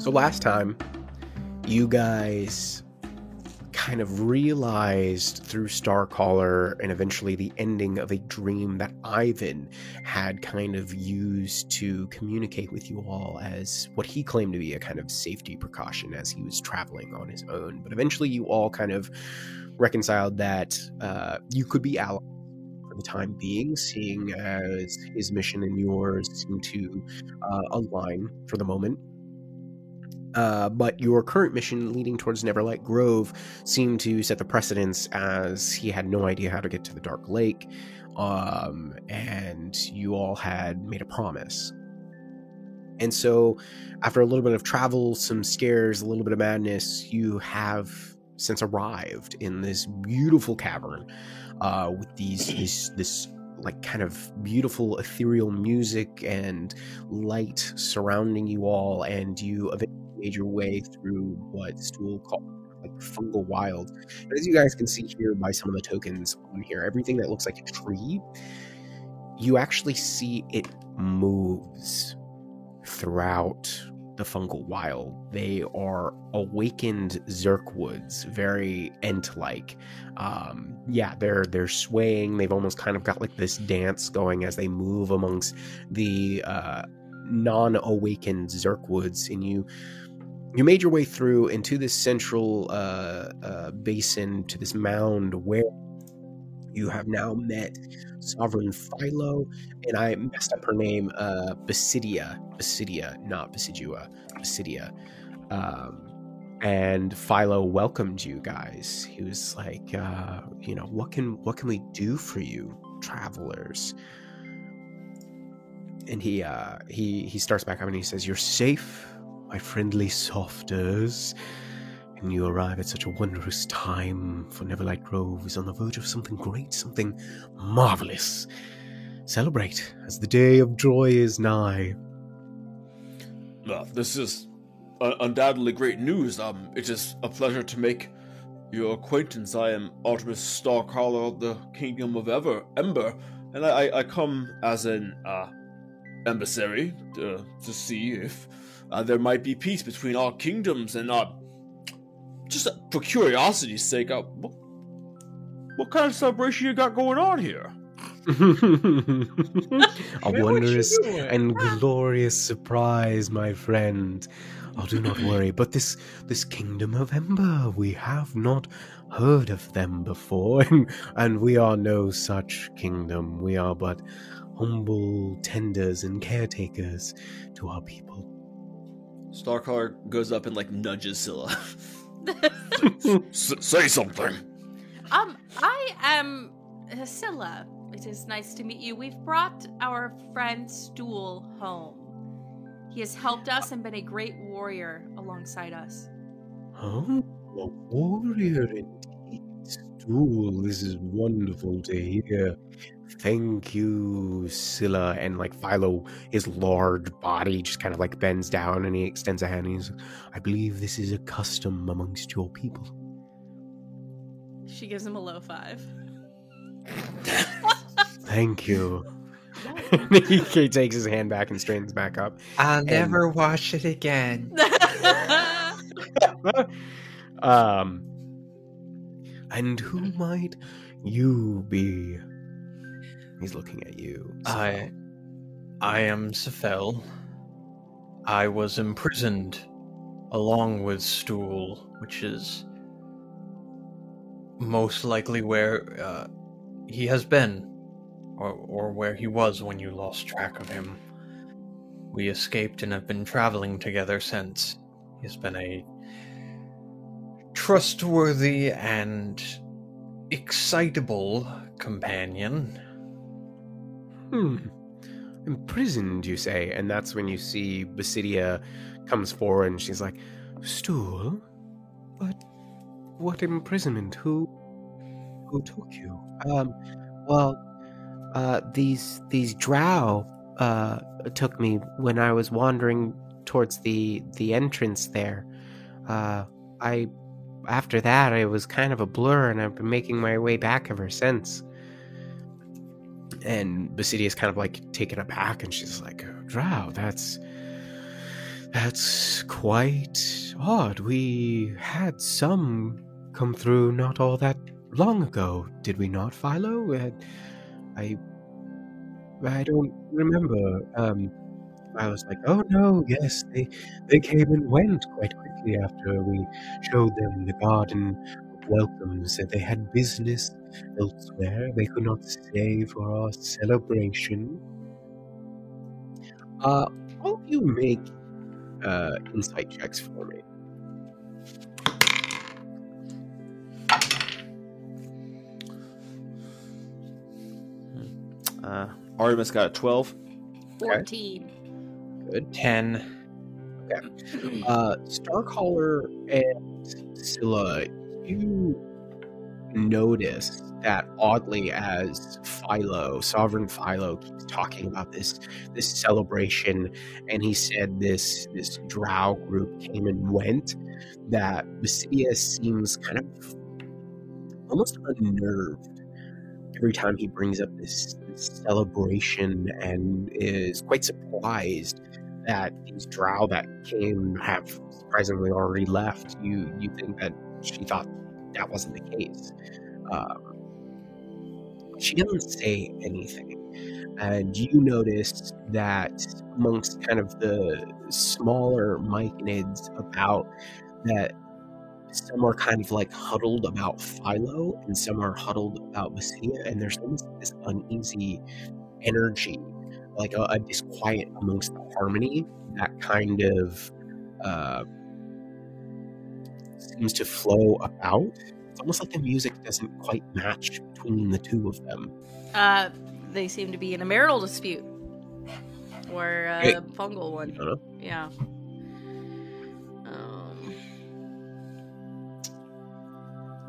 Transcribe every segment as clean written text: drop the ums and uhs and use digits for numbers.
So last time, you guys kind of realized through Starcaller and eventually the ending of a dream that Ivan had kind of used to communicate with you all as what he claimed to be a kind of safety precaution as he was traveling on his own. But eventually you all kind of reconciled that you could be allies for the time being, seeing as his mission and yours seem to align for the moment. But your current mission leading towards Neverlight Grove seemed to set the precedence as he had no idea how to get to the Dark Lake, and you all had made a promise. And so, after a little bit of travel, some scares, a little bit of madness, you have since arrived in this beautiful cavern with this like kind of beautiful ethereal music and light surrounding you all, and you eventually made your way through what Stool called like fungal wild. And as you guys can see here by some of the tokens on here, everything that looks like a tree, you actually see it moves throughout the fungal wild. They are awakened Zerkwoods, very Ent-like. They're swaying. They've almost kind of got like this dance going as they move amongst the non-awakened Zerkwoods, and you made your way through into this central basin to this mound where you have now met Sovereign Philo, and I messed up her name, Basidia, not Basidua, Basidia. And Philo welcomed you guys. He was like, what can we do for you, travelers? And he starts back up and he says, "You're safe, my friendly softers, and you arrive at such a wondrous time, for Neverlight Grove is on the verge of something great, something marvelous. Celebrate, as the day of joy is nigh." This is undoubtedly great news. It is a pleasure to make your acquaintance. I am Artemis Starcaller of the Kingdom of Ember, and I come as an emissary to see if there might be peace between our kingdoms, and just for curiosity's sake, what kind of celebration you got going on here? A wondrous and glorious surprise, my friend. Oh, do not worry, but this Kingdom of Ember, we have not heard of them before, and we are no such kingdom. We are but humble tenders and caretakers to our people. Starcaller goes up and nudges Scylla. Say something. I am Scylla. It is nice to meet you. We've brought our friend Stool home. He has helped us and been a great warrior alongside us. Oh, a warrior indeed. Stool, this is wonderful to hear. Thank you, Scylla. And Philo, his large body just kind of bends down and he extends a hand and he's like, "I believe this is a custom amongst your people." She gives him a low five. Thank you. He takes his hand back and straightens back up. I'll never wash it again. And who might you be? He's looking at you. I am Sephel. I was imprisoned along with Stool, which is most likely where he has been, or where he was when you lost track of him. We escaped and have been traveling together since. He's been a trustworthy and excitable companion. Imprisoned, you say? And that's when you see Basidia comes forward and she's like, "Stool? But what imprisonment? Who took you?" These drow took me when I was wandering towards the entrance there. After that I was kind of a blur, and I've been making my way back ever since. And Basidia is kind of taken aback, and she's like, "Drow, that's That's quite odd. We had some come through not all that long ago, did we not, Philo? I don't remember. I was like, oh no, yes, they came and went quite quickly after we showed them the garden of welcomes. That they had business elsewhere. They could not stay for our celebration. All of you make insight checks for me. Artemis got a 12. 14. Good. 10. Starcaller and Scylla, you notice that oddly as Sovereign Philo keeps talking about this celebration, and he said this drow group came and went, that Basidia seems kind of almost unnerved every time he brings up this celebration, and is quite surprised that these drow that came have surprisingly already left. You think that she thought that wasn't the case. She doesn't say anything, and you notice that amongst kind of the smaller myconids about that, some are kind of like huddled about Philo, and some are huddled about Basidia, and there's almost this uneasy energy, like a disquiet amongst the harmony that kind of seems to flow about. It's almost like the music doesn't quite match between the two of them. They seem to be in a marital dispute. Or a fungal one. Yeah.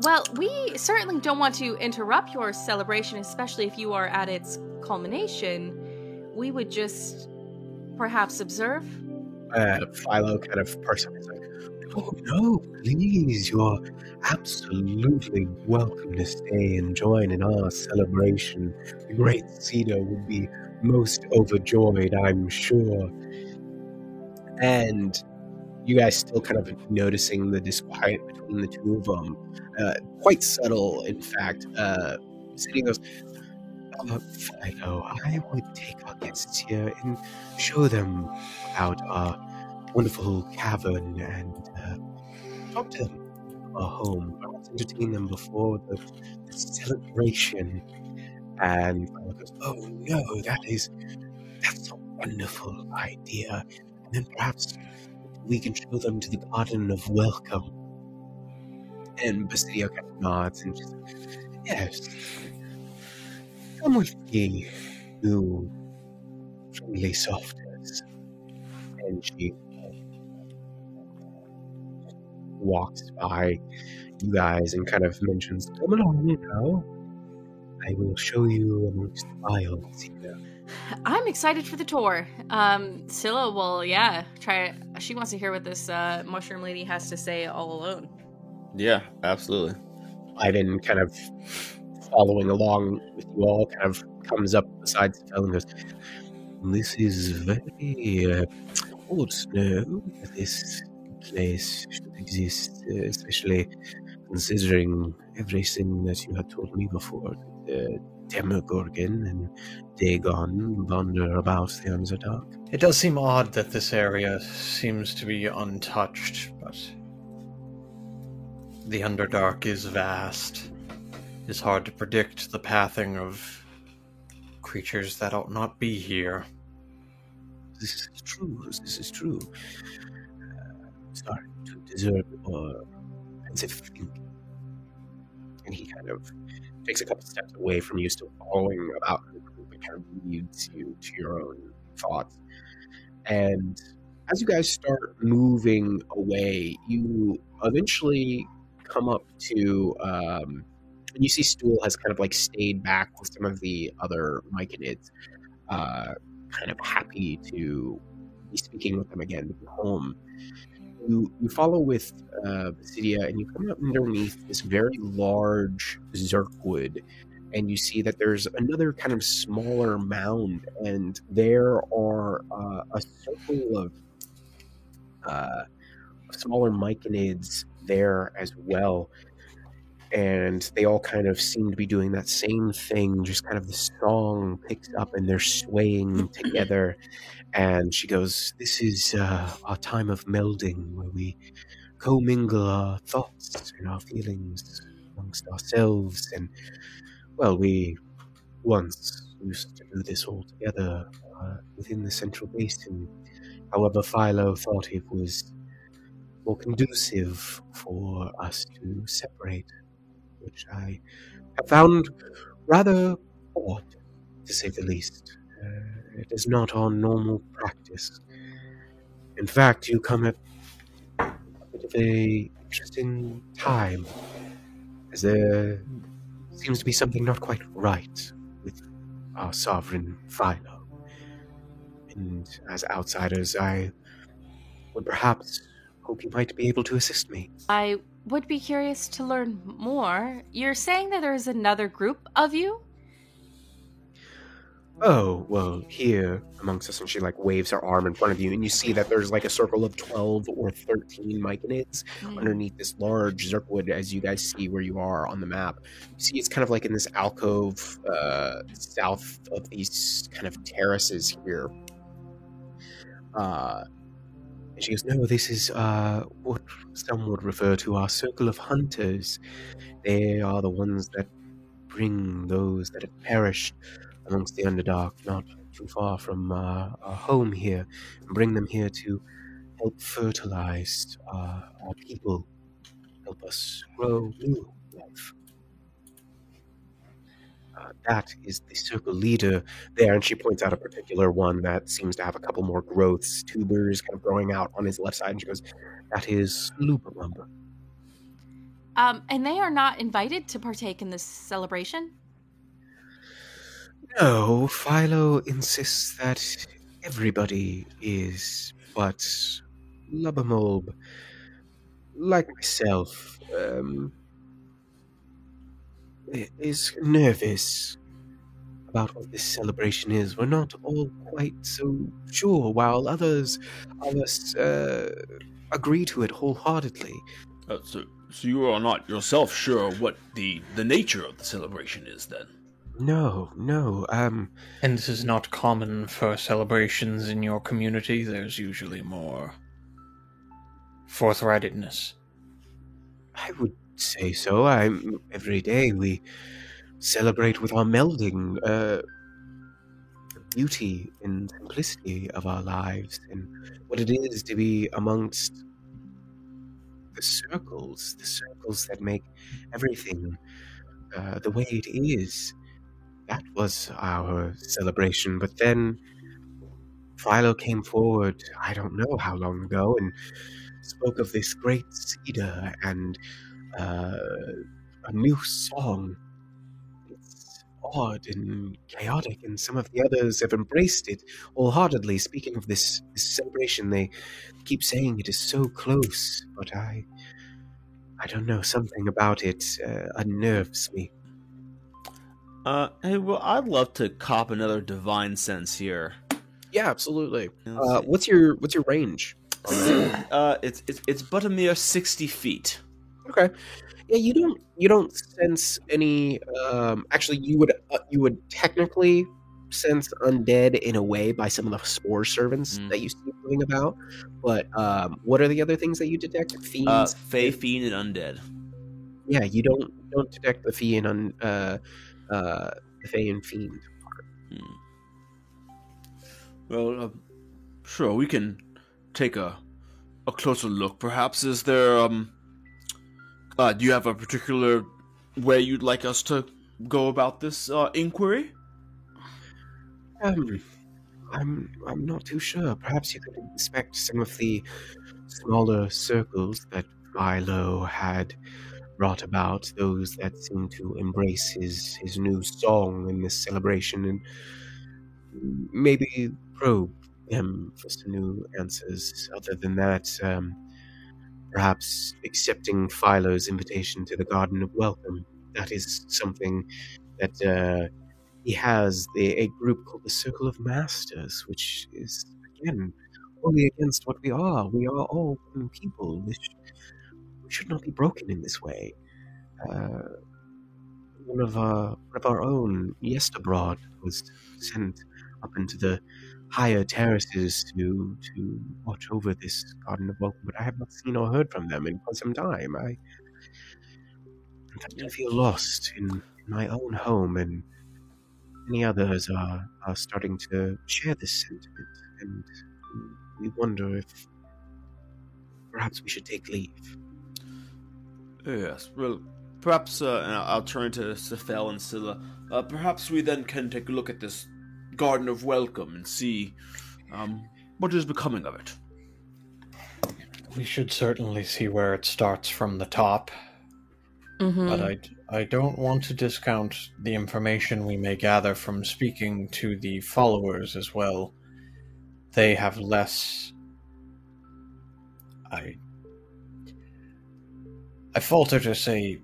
Well, we certainly don't want to interrupt your celebration, especially if you are at its culmination. We would just perhaps observe. Philo kind of parts up. He's like, oh no, please, you're absolutely welcome to stay and join in our celebration. The great Cedar would be most overjoyed, I'm sure. And you guys still kind of noticing the disquiet between the two of them. Quite subtle, in fact. Cedar goes, Philo, I would take our guests here and show them about our wonderful cavern and talk to them about our home. Perhaps entertain them before the celebration. And Philo goes, oh no, that's a wonderful idea. And then perhaps we can show them to the Garden of Welcome. And Basidia kind of nods and just, yes. Come with me, you friendly softness. And she walks by you guys and kind of mentions, come along now. I will show you amongst the files here. I'm excited for the tour. Scylla will, try. She wants to hear what this mushroom lady has to say all alone. Yeah, absolutely. Ivan kind of following along with you all kind of comes up beside Scylla and goes, this is very odd to know that this place should exist, especially considering everything that you had told me before. The Demogorgon and Dagon wander about the Underdark. It does seem odd that this area seems to be untouched, but the Underdark is vast. It's hard to predict the pathing of creatures that ought not be here. This is true. Sorry to deserve your pensive thinking. And he kind of takes a couple steps away from you, still following about the group, and kind of leads you to your own thoughts. And as you guys start moving away, you eventually come up to, and you see Stool has kind of like stayed back with some of the other myconids, kind of happy to be speaking with them again to be home. You follow with Basidia, and you come up underneath this very large Zerkwood, and you see that there's another kind of smaller mound, and there are a circle of smaller myconids there as well. And they all kind of seem to be doing that same thing, just kind of the song picks up and they're swaying together. And she goes, "This is our time of melding, where we commingle our thoughts and our feelings amongst ourselves. And, well, we once used to do this all together within the Central Basin. However, Philo thought it was more conducive for us to separate, which I have found rather odd, to say the least. It is not our normal practice. In fact, you come at a bit of a interesting time, as there seems to be something not quite right with our sovereign Philo. And as outsiders, I would perhaps hope you might be able to assist me." I would be curious to learn more. You're saying that there's another group of you? "Oh, well, here amongst us," and she waves her arm in front of you, and you see that there's a circle of 12 or 13 myconids underneath this large Zerkwood, as you guys see where you are on the map. You see it's kind of in this alcove south of these kind of terraces here. And she goes, "No, this is what some would refer to our circle of hunters. They are the ones that bring those that have perished amongst the Underdark, not too far from our home here, and bring them here to help fertilize our people, help us grow new life. That is the circle leader there," and she points out a particular one that seems to have a couple more growths, tubers kind of growing out on his left side, and she goes, "That is Lupamumba." And they are not invited to partake in this celebration? No, Philo insists that everybody is, but Lubamulb, like myself, is nervous about what this celebration is. We're not all quite so sure, while others of us agree to it wholeheartedly. So you are not yourself sure what the nature of the celebration is, then? No. And this is not common for celebrations in your community? There's usually more forthrightedness. I would say so. Every day we celebrate with our melding, the beauty and simplicity of our lives, and what it is to be amongst the circles that make everything the way it is. That was our celebration, but then Philo came forward, I don't know how long ago, and spoke of this great cedar and a new song. It's odd and chaotic, and some of the others have embraced it wholeheartedly. Speaking of this celebration, they keep saying it is so close, but I don't know, something about it unnerves me. Hey, well, I'd love to cop another divine sense here. Yeah, absolutely. What's your range? It's but a mere 60 feet. Okay. Yeah, you don't sense any. Actually, you would technically sense undead in a way by some of the spore servants that you see moving about. But what are the other things that you detect? Fiends, Fey, fiend, and undead. Yeah, you don't detect the Fey and the Fey and fiend part. Well, sure, we can take a closer look. Perhaps is there do you have a particular way you'd like us to go about this inquiry? I'm not too sure. Perhaps you could inspect some of the smaller circles that Philo had brought about, those that seem to embrace his new song in this celebration, and maybe probe them for some new answers. Other than that, perhaps accepting Philo's invitation to the Garden of Welcome. That is something that he has a group called the Circle of Masters, which is, again, fully against what we are. We are all one people. We should not be broken in this way. One of our own, Yesterbrod, was sent up into the higher terraces to watch over this Garden of Welcome, but I have not seen or heard from them in quite some time. I feel lost in my own home, and many others are starting to share this sentiment, and we wonder if perhaps we should take leave. Yes, well, perhaps, and I'll turn to Sefel and Scylla, perhaps we then can take a look at this Garden of Welcome and see what is becoming of it. We should certainly see where it starts from the top. Mm-hmm. But I don't want to discount the information we may gather from speaking to the followers as well. They have less... I falter to say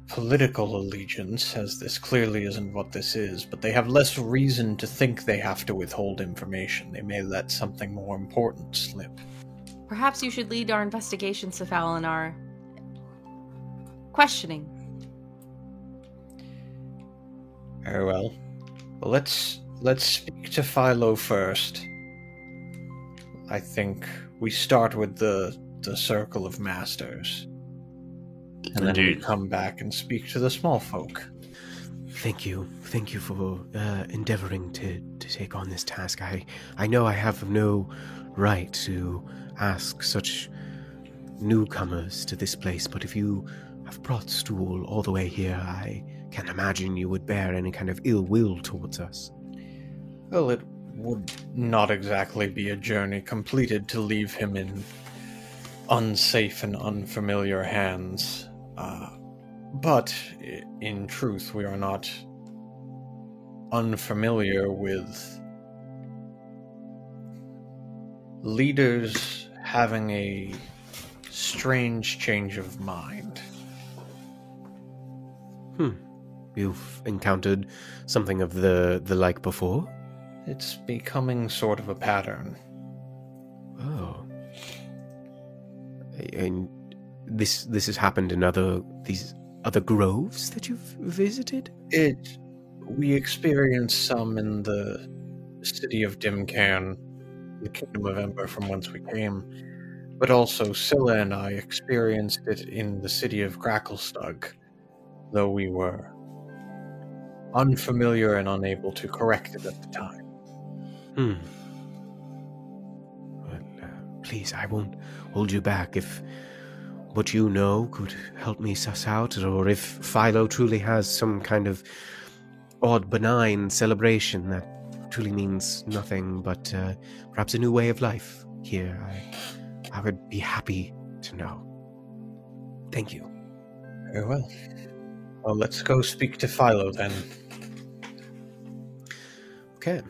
political allegiance, as this clearly isn't what this is, but they have less reason to think they have to withhold information. They may let something more important slip. Perhaps you should lead our investigation, Sefal, and our questioning. Very well. Well, let's speak to Philo first. I think we start with the Circle of Masters. And then we come back and speak to the small folk. Thank you for endeavoring to take on this task. I know I have no right to ask such newcomers to this place, but if you have brought Stool all the way here, I can't imagine you would bear any kind of ill will towards us. Well, it would not exactly be a journey completed to leave him in unsafe and unfamiliar hands. But in truth, we are not unfamiliar with leaders having a strange change of mind. You've encountered something of the like before? It's becoming sort of a pattern. Oh. And this has happened in these other groves that you've visited? We experienced some in the city of Dimcan, the Kingdom of Ember from whence we came, but also Scylla and I experienced it in the city of Gracklestug, though we were unfamiliar and unable to correct it at the time. Well, please, I won't hold you back. If what you know could help me suss out, or if Philo truly has some kind of odd, benign celebration that truly means nothing but perhaps a new way of life here, I would be happy to know. Thank you. Very well. Well, let's go speak to Philo then. Okay.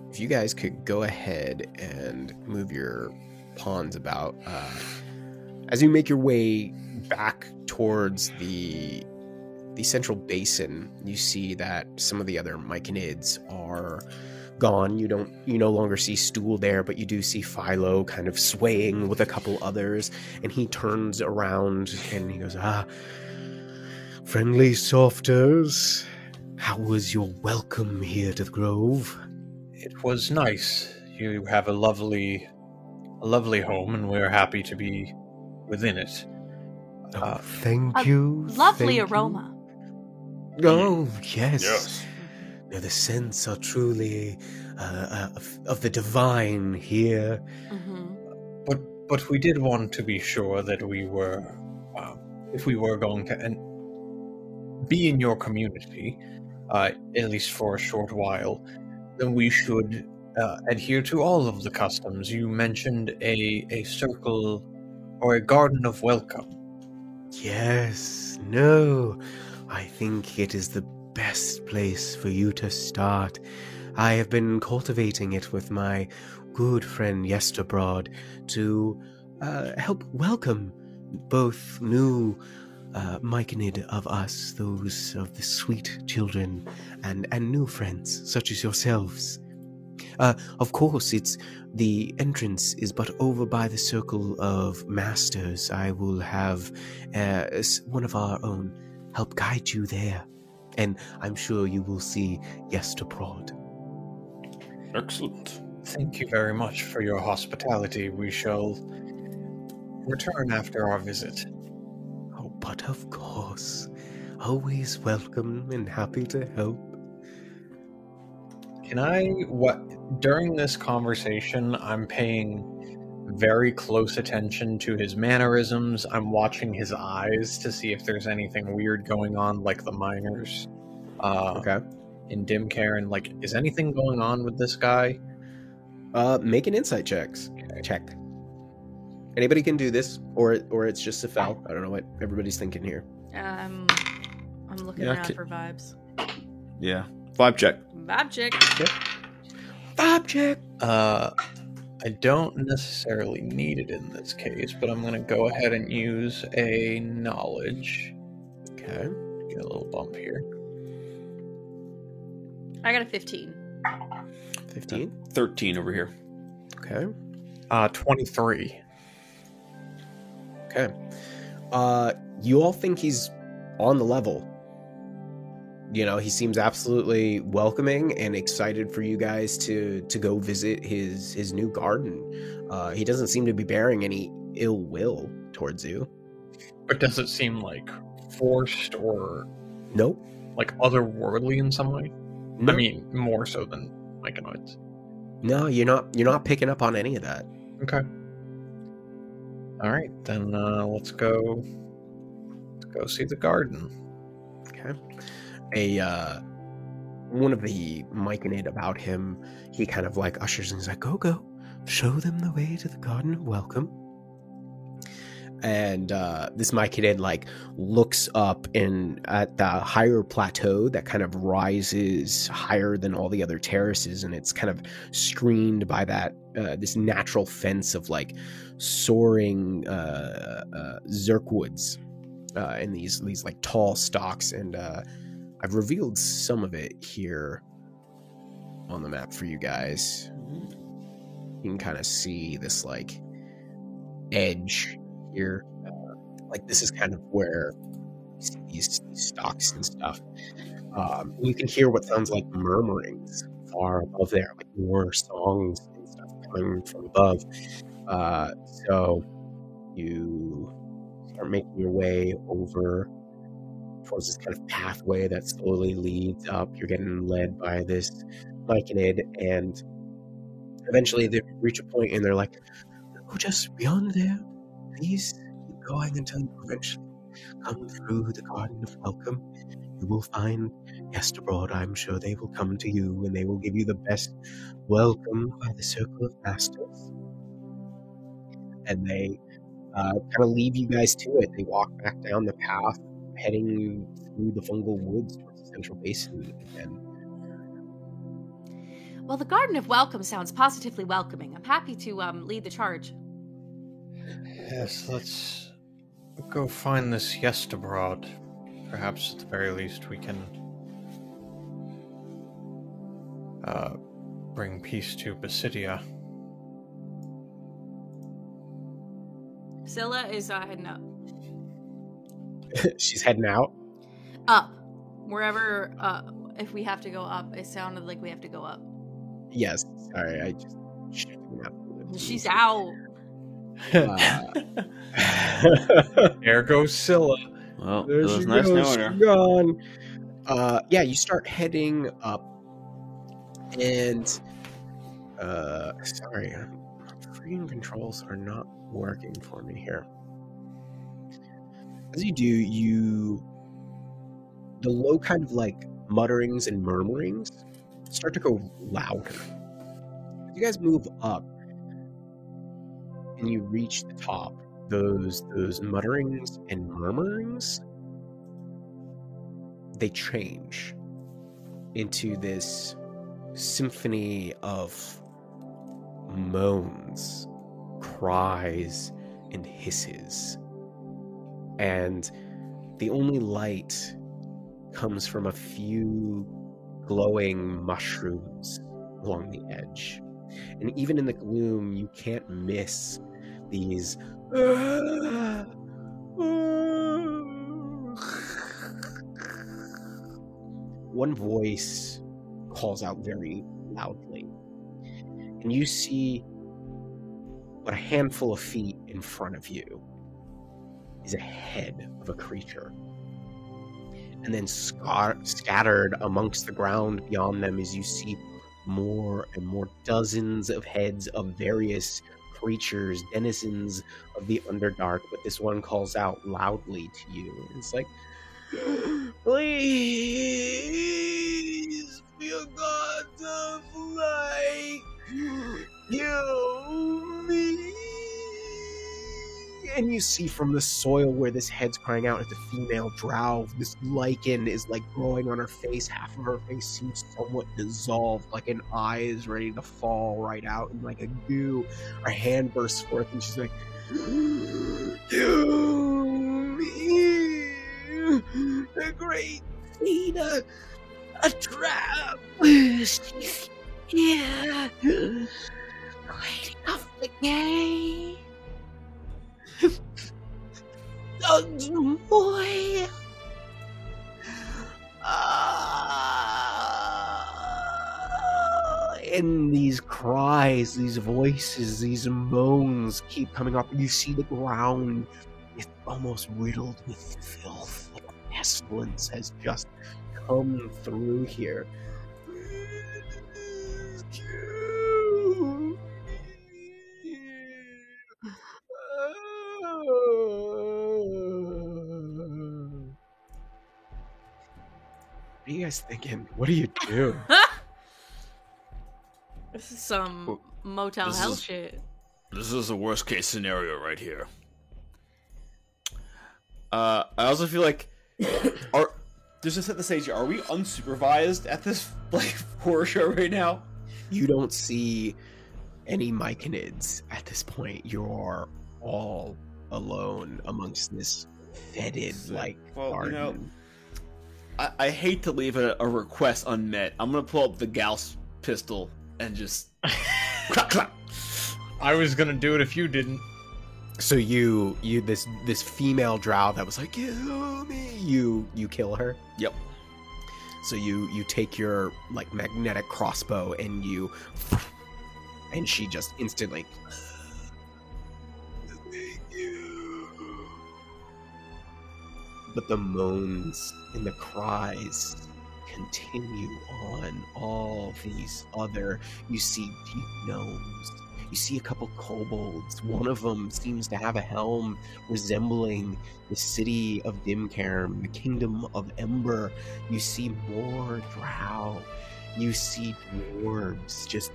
If you guys could go ahead and move your pawns about. As you make your way back towards the central basin, you see that some of the other Myconids are gone. You no longer see Stool there, but you do see Philo kind of swaying with a couple others, and he turns around and he goes, friendly softers, how was your welcome here to the Grove? It was nice. You have a lovely home, and we're happy to be within it. Thank you. Lovely aroma. Oh, yes. No, the scents are truly of the divine here. Mm-hmm. But we did want to be sure that we were, if we were going to be in your community, at least for a short while, then we should adhere to all of the customs. You mentioned a circle or a garden of welcome. Yes, no, I think it is the best place for you to start. I have been cultivating it with my good friend Yesterbrod to help welcome both new Myconid of us, those of the sweet children, and new friends such as yourselves. Of course, the entrance is but over by the Circle of Masters. I will have one of our own help guide you there, and I'm sure you will see Yesterprod. Excellent. Thank you very much for your hospitality. We shall return after our visit. Oh, but of course, always welcome and happy to help. During this conversation, I'm paying very close attention to his mannerisms. I'm watching his eyes to see if there's anything weird going on, like the miners. Okay. In Dimcare, and like, is anything going on with this guy? Make an insight check. Anybody can do this, or it's just a foul. I don't know what everybody's thinking here. I'm looking around for vibes. Yeah. Vibe check. Vibe check. Yep. Vibe check. I don't necessarily need it in this case, but I'm gonna go ahead and use a knowledge. Okay. Get a little bump here. I got a 15. 15. 13 over here. Okay. 23. Okay. You all think he's on the level. You know, he seems absolutely welcoming and excited for you guys to go visit his new garden. He doesn't seem to be bearing any ill will towards you. But does it seem like forced or Nope. like otherworldly in some way? No. I mean, more so than Myconioids. No, you're not picking up on any of that. Okay. All right, then let's go see the garden. Okay. One of the Myconid about him, he kind of like ushers and he's like, go, show them the way to the Garden of Welcome. And this Myconid like looks up at the higher plateau that kind of rises higher than all the other terraces, and it's kind of screened by that this natural fence of like soaring zirkwoods and these like tall stalks, and I've revealed some of it here on the map for you guys. You can kind of see this like edge here. Like this is kind of where you see these stalks and stuff. You can hear what sounds like murmurings far above there, like more songs and stuff coming from above. So you start making your way over towards this kind of pathway that slowly leads up. You're getting led by this Myconid, and eventually they reach a point and they're like, oh, just beyond there, please keep going until you eventually come through the Garden of Welcome. You will find Yesterbrod. I'm sure they will come to you and they will give you the best welcome by the Circle of Masters. And they kind of leave you guys to it. They walk back down the path, heading through the fungal woods towards the central basin again. Well, the Garden of Welcome sounds positively welcoming. I'm happy to lead the charge. Yes, let's go find this Yesterbrod. Perhaps at the very least we can bring peace to Basidia. Scylla is heading up. She's heading out. Up. Wherever, if we have to go up. It sounded like we have to go up. Yes. Sorry, I just shifted out. She's out. There goes Scylla. Well, There it was she nice goes. knowing her. She's gone. Yeah, you start heading up, and sorry, freedom controls are not working for me here. As you do, the low kind of like mutterings and murmurings start to go louder. As you guys move up and you reach the top, those mutterings and murmurings, they change into this symphony of moans, cries, and hisses. And the only light comes from a few glowing mushrooms along the edge. And even in the gloom, you can't miss these one voice calls out very loudly, and you see but a handful of feet in front of you is a head of a creature. And then scattered amongst the ground beyond them as you see more and more dozens of heads of various creatures, denizens of the Underdark. But this one calls out loudly to you. It's like, please, for your gods of light, kill me. And you see from the soil where this head's crying out, it's a female drow. This lichen is like growing on her face. Half of her face seems somewhat dissolved, like an eye is ready to fall right out, and like a goo. Her hand bursts forth, and she's like, "Kill me, the great Thena, a trap. She's here, waiting off the gate. Dogs boy. And these cries, these voices, these moans keep coming up. You see the ground is almost riddled with filth. Like a pestilence has just come through here. What are you guys thinking? What do you do? This is some Motel Hell shit. This is the worst case scenario right here. I also feel like, just to set the stage, are we unsupervised at this horror show right now? You don't see any myconids at this point. You're all alone amongst this fetid garden. You know, I hate to leave a request unmet. I'm gonna pull up the Gauss pistol and just clap, clap. I was gonna do it if you didn't. So you this female drow that was like, kill me. You kill her. Yep. So you take your magnetic crossbow and she just instantly. Thank you. But the moans and the cries continue on. All these other, you see deep gnomes, you see a couple kobolds. One of them seems to have a helm resembling the city of Dimcairn, the kingdom of Ember. You see more drow. You see dwarves just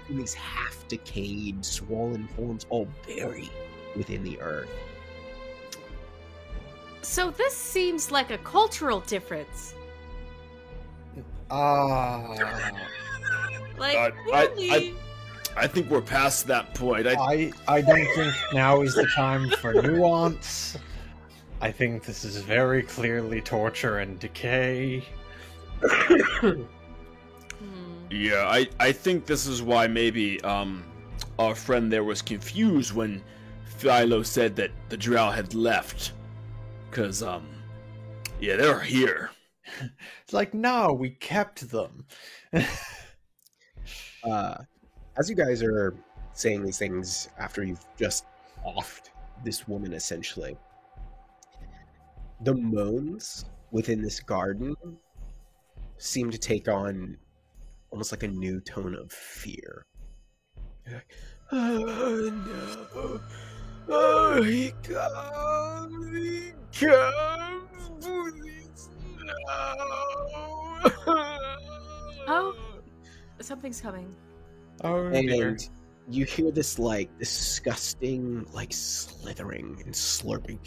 in these half-decayed, swollen forms, all buried within the earth. So this seems like a cultural difference. Clearly. I think we're past that point. I don't think now is the time for nuance. I think this is very clearly torture and decay. Yeah, I think this is why maybe our friend there was confused when Philo said that the drow had left. Because, yeah, they're here. It's like, no, we kept them. As you guys are saying these things after you've just offed this woman, essentially, the moans within this garden seem to take on almost like a new tone of fear. You're like, oh no. Oh, he comes, please, no. Oh, something's coming. Oh, and dear. you hear this disgusting slithering and slurping,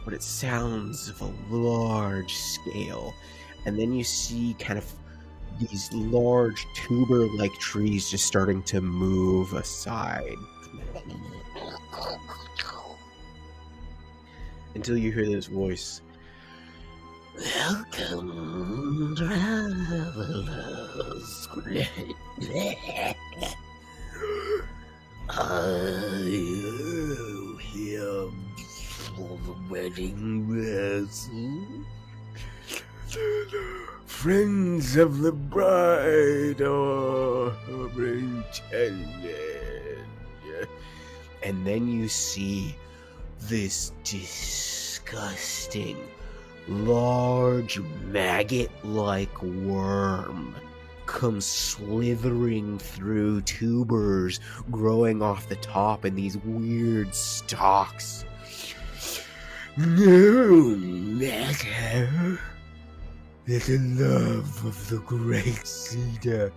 but it sounds of a large scale. And then you see kind of these large tuber-like trees just starting to move aside until you hear this voice. Welcome, travelers. Are you here for the wedding rehearsal? Friends of the bride or her intended. And then you see this disgusting, large, maggot-like worm come slithering through tubers growing off the top in these weird stalks. No matter that the love of the great cedar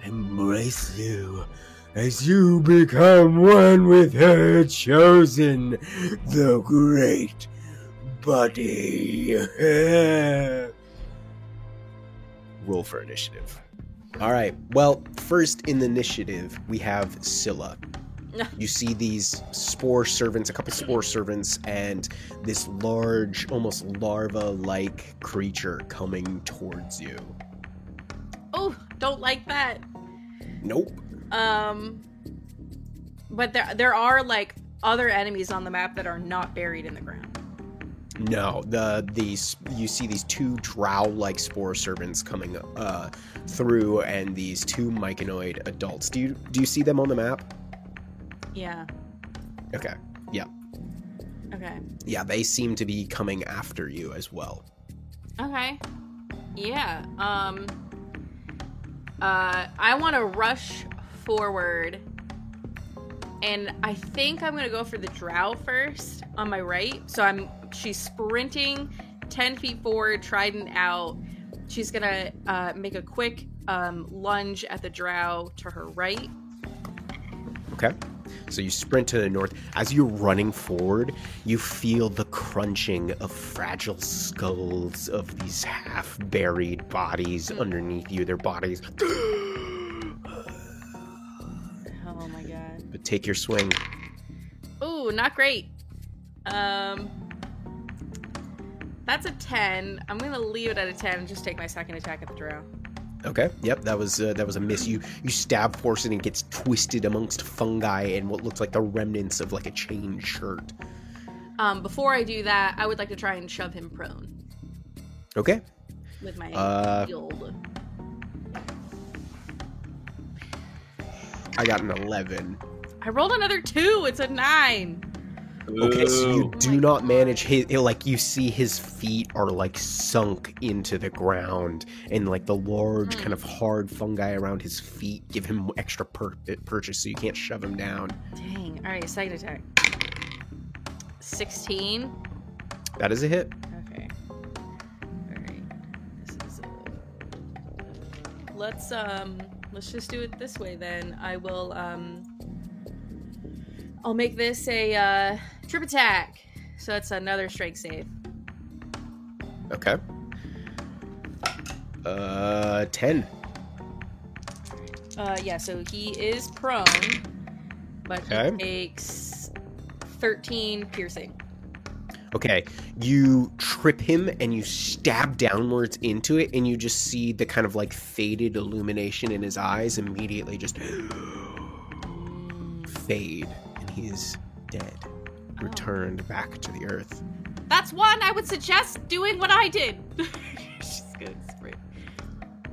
embrace you as you become one with her chosen, the great buddy. Roll for initiative. All right. Well, first in the initiative, we have Scylla. You see these spore servants, a couple spore servants, and this large, almost larva-like creature coming towards you. Oh, don't like that. Nope. But there are like other enemies on the map that are not buried in the ground. No, you see these two drow-like spore servants coming through, and these two myconoid adults. Do you see them on the map? Yeah. Okay. Yeah. Okay. Yeah, they seem to be coming after you as well. Okay. Yeah. I want to rush forward, and I think I'm gonna go for the drow first on my right. So she's sprinting 10 feet forward, trident out. She's gonna make a quick lunge at the drow to her right. Okay. So you sprint to the north. As you're running forward, you feel the crunching of fragile skulls of these half-buried bodies underneath you. Their bodies. Oh my god. But take your swing. Ooh, not great. That's a 10. I'm gonna leave it at a 10 and just take my second attack at the drow. Okay. Yep. That was a miss. You stab force it and it gets twisted amongst fungi and what looks like the remnants of like a chain shirt. Before I do that, I would like to try and shove him prone. Okay. With my shield. I got an 11. I rolled another 2. It's a 9. Okay, so you Oh do my not God. manage like you see his feet are like sunk into the ground, and like the large kind of hard fungi around his feet give him extra purchase, so you can't shove him down. Dang. All right, second attack. 16. That is a hit. Okay. All right. This is. Let's just do it this way then. I will I'll make this a trip attack. So that's another strength save. Okay. 10. Yeah, so he is prone, but Okay. he takes 13 piercing. Okay, you trip him and you stab downwards into it, and you just see the kind of like faded illumination in his eyes immediately just fade, and he's dead, returned back to the earth. That's one I would suggest doing what I did. She's good. It's great.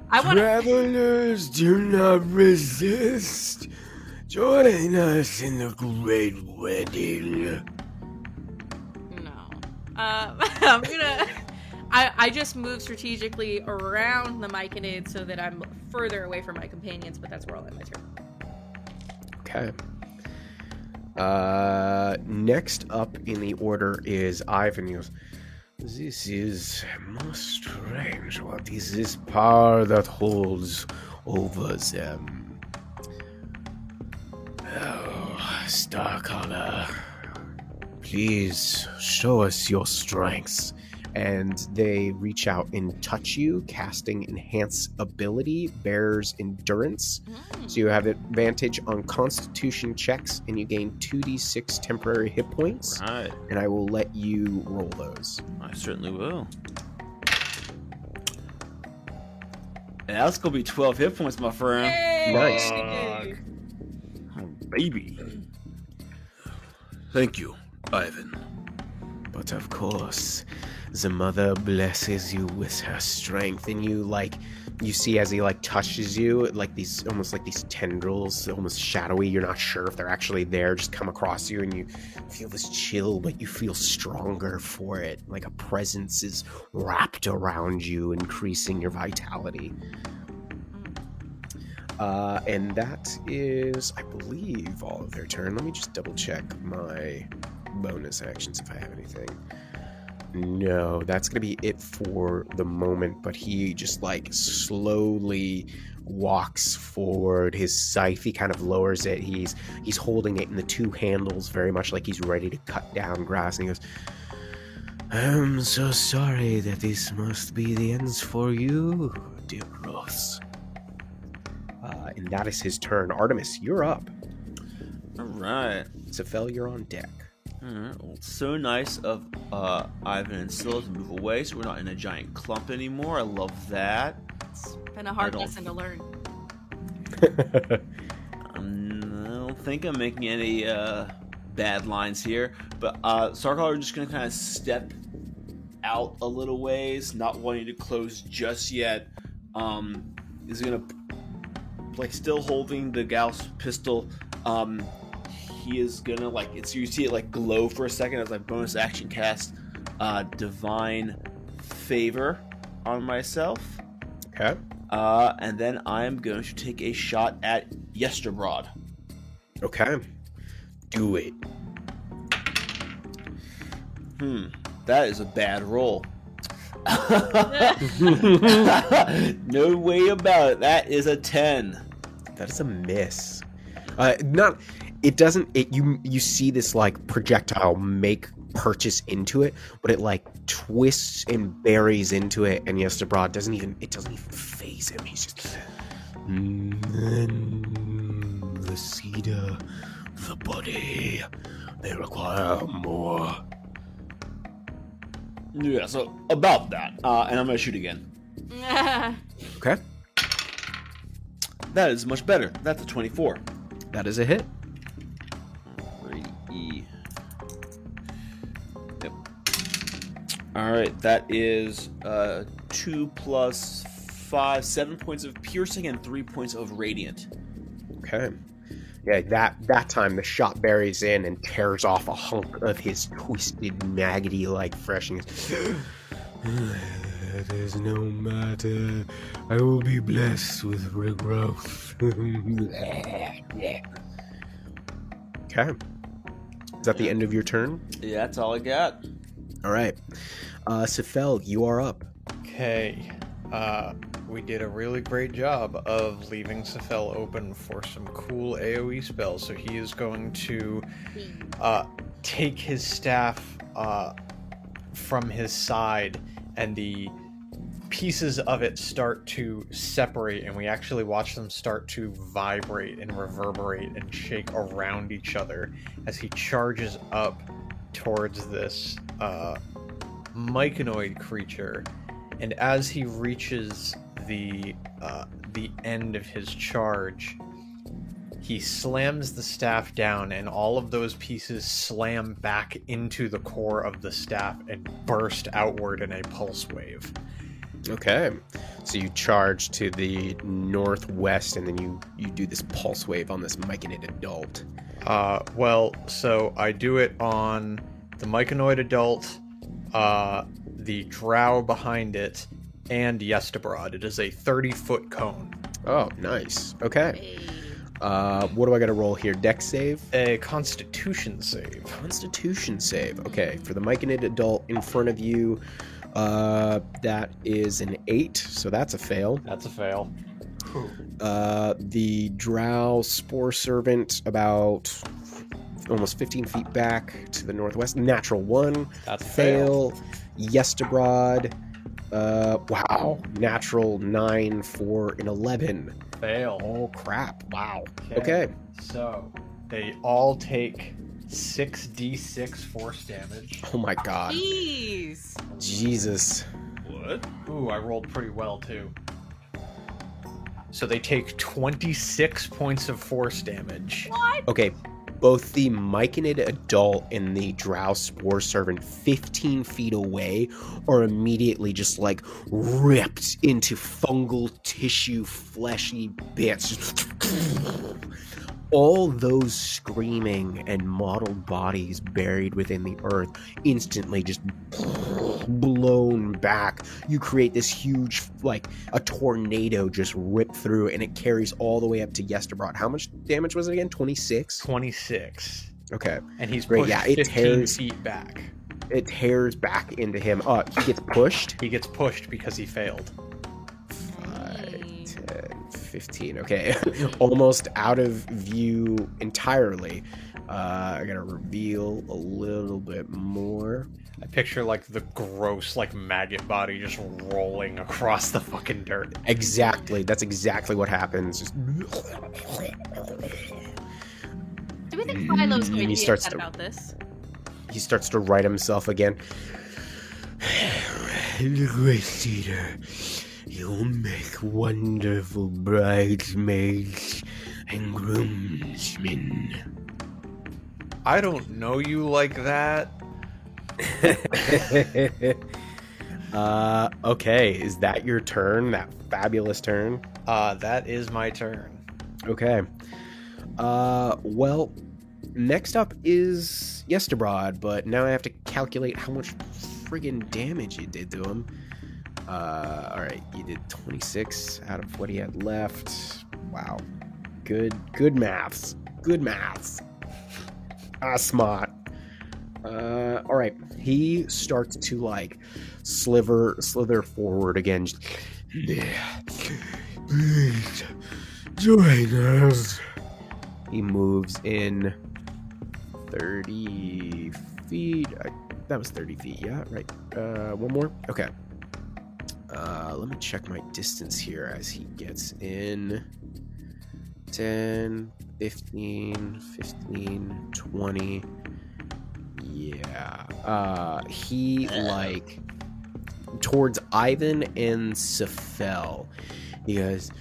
I want to. Travelers, do not resist. Join us in the great wedding. No. I'm gonna. I just move strategically around the Myconid so that I'm further away from my companions, but that's where I'll end my turn. Okay. Next up in the order is Ivan. This is most strange. What is this power that holds over them? Oh, Starcaller, please show us your strengths. And they reach out and touch you, casting Enhance Ability, Bear's Endurance. So you have advantage on Constitution checks, and you gain 2d6 temporary hit points. Right. And I will let you roll those. I certainly will. And that's gonna be 12 hit points, my friend. Hey! Nice. Oh, baby. Thank you, Ivan. But of course, the mother blesses you with her strength, and you see as he touches you, these almost like these tendrils, almost shadowy. You're not sure if they're actually there, just come across you, and you feel this chill, but you feel stronger for it. Like a presence is wrapped around you, increasing your vitality. And that is, I believe, all of their turn. Let me just double check my bonus actions if I have anything. No, that's gonna be it for the moment, but he just slowly walks forward. His scythe, he kind of lowers it. He's holding it in the two handles, very much like he's ready to cut down grass, and he goes, I'm so sorry that this must be the ends for you, dear Ross. And that is his turn. Artemis, you're up. Alright. Sephel, you're on deck. Alright, well, it's so nice of Ivan and Scylla to move away so we're not in a giant clump anymore. I love that. It's been a hard lesson to learn. I don't think I'm making any bad lines here, but Starcaller is just going to kind of step out a little ways, not wanting to close just yet. Is going to, still holding the Gauss pistol. He is gonna you see it glow for a second as bonus action cast Divine Favor on myself. Okay. And then I'm going to take a shot at Yesterbrod. Okay. Do it. That is a bad roll. No way about it. That is a 10. That is a miss. You see this projectile make purchase into it, but it twists and buries into it, and Yesterbrod doesn't even phase him. He's just the cedar, the body, they require more. Yeah, so about that. And I'm gonna shoot again. Okay. That is much better. That's a 24. That is a hit. Yep. Alright, that is 2 plus 5, 7 points of piercing and 3 points of radiant. Okay. Yeah, that time the shot buries in and tears off a hunk of his twisted, maggoty-like freshness. It is no matter. I will be blessed with regrowth. Okay. Is that the end of your turn? Yeah, that's all I got. All right. Sephel, you are up. Okay. We did a really great job of leaving Sephel open for some cool AoE spells, so he is going to take his staff from his side, and the pieces of it start to separate, and we actually watch them start to vibrate and reverberate and shake around each other as he charges up towards this myconoid creature. And as he reaches the end of his charge, he slams the staff down, and all of those pieces slam back into the core of the staff and burst outward in a pulse wave. Okay. So you charge to the northwest, and then you do this pulse wave on this myconid adult. So I do it on the myconoid adult, the drow behind it, and Yesterbrod. It is a 30-foot cone. Oh, nice. Okay. What do I got to roll here? Dex save? A Constitution save. Constitution save. Okay. For the myconid adult in front of you, that is an 8, so that's a fail. That's a fail. The drow spore servant about almost 15 feet back to the northwest. Natural 1. That's a fail. Yesterbrod. Wow. Natural 9 for an 11. Fail. Oh, crap. Wow. Okay. So, they all take 6d6 force damage. Oh my god. Jeez. Jesus. What? Ooh, I rolled pretty well, too. So they take 26 points of force damage. What? Okay, both the Myconid adult and the Drow spore servant 15 feet away are immediately just like ripped into fungal tissue, fleshy bits. All those screaming and mottled bodies buried within the earth instantly just blown back. You create this huge, like a tornado just ripped through, and it carries all the way up to Yesterbrod. How much damage was it again? 26? 26. Okay. And he's Great, pushed yeah, it 15 tears- feet back. It tears back into him. He gets pushed. He gets pushed because he failed. 5, 10, 15. Okay. Almost out of view entirely. I gotta reveal a little bit more. I picture like the gross, like maggot body just rolling across the fucking dirt. Exactly. That's exactly what happens. Just... Do we think Philo's going to He be starts upset to- about this? He starts to right himself again. Great leader, you'll make wonderful bridesmaids and groomsmen. I don't know you like that. Okay, is that your turn? That fabulous turn? That is my turn. Okay. Well, next up is Yesterbrod, but now I have to calculate how much friggin' damage you did to him. Alright, you did 26 out of what he had left. Wow. Good maths. Good maths. Smart. Alright, he starts to, like, slither forward again. Please, join us. He moves in 30 feet. That was 30 feet, yeah, right. One more? Okay. Let me check my distance here as he gets in. 10, 15, 20. Yeah. He, like, towards Ivan and Sefel. He goes,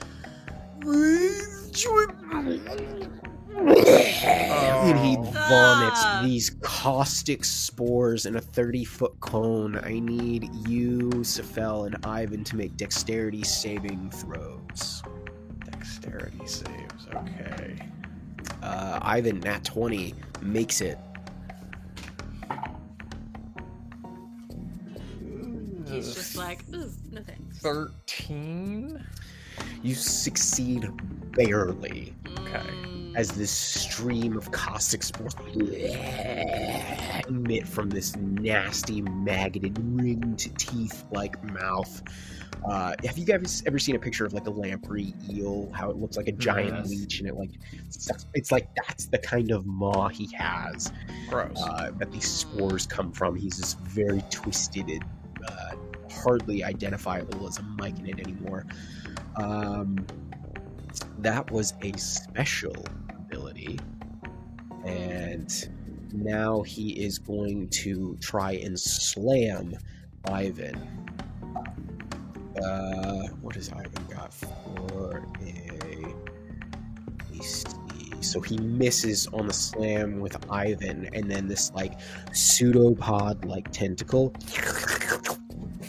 and he vomits these caustic spores in a 30-foot cone. I need you, Sefel, and Ivan to make dexterity saving throws. Dexterity saves, okay. Ivan, nat 20, makes it. He's just like, ooh, no thanks. 13? You succeed barely. Okay. As this stream of caustic spores emit from this nasty, maggoted, ringed teeth-like mouth. Have you guys ever seen a picture of like a lamprey eel? How it looks like a giant Yes. leech, and it like sucks. It's like that's the kind of maw he has. Gross. That these spores come from. He's this very twisted and hardly identifiable as a myconid anymore. That was a special ability, and now he is going to try and slam Ivan. What has Ivan got for a AC? So he misses on the slam with Ivan, and then this like pseudopod like tentacle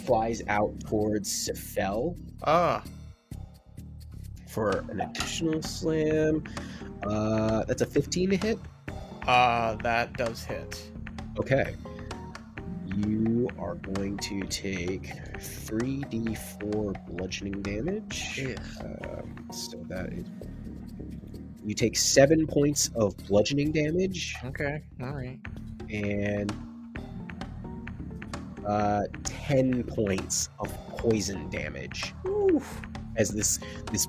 flies out towards Sefel for an additional slam. That's a 15 to hit. That does hit. Okay. You are going to take 3d4 bludgeoning damage. So that is... You take 7 points of bludgeoning damage Okay, alright. and 10 points of poison damage. As this